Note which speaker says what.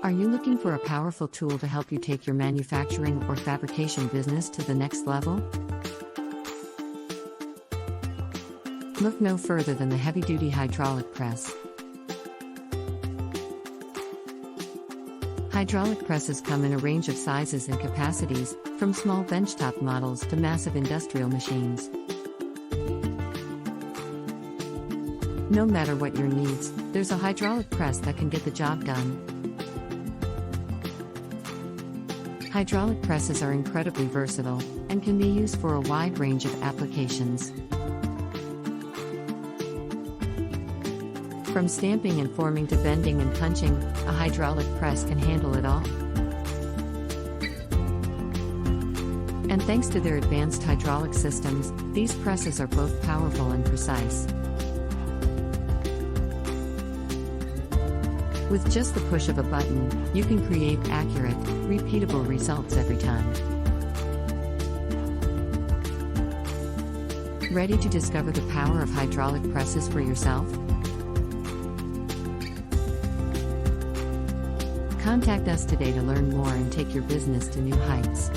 Speaker 1: Are you looking for a powerful tool to help you take your manufacturing or fabrication business to the next level? Look no further than the heavy-duty hydraulic press. Hydraulic presses come in a range of sizes and capacities, from small benchtop models to massive industrial machines. No matter what your needs, there's a hydraulic press that can get the job done. Hydraulic presses are incredibly versatile and can be used for a wide range of applications. From stamping and forming to bending and punching, a hydraulic press can handle it all. And thanks to their advanced hydraulic systems, these presses are both powerful and precise. With just the push of a button, you can create accurate, repeatable results every time. Ready to discover the power of hydraulic presses for yourself? Contact us today to learn more and take your business to new heights.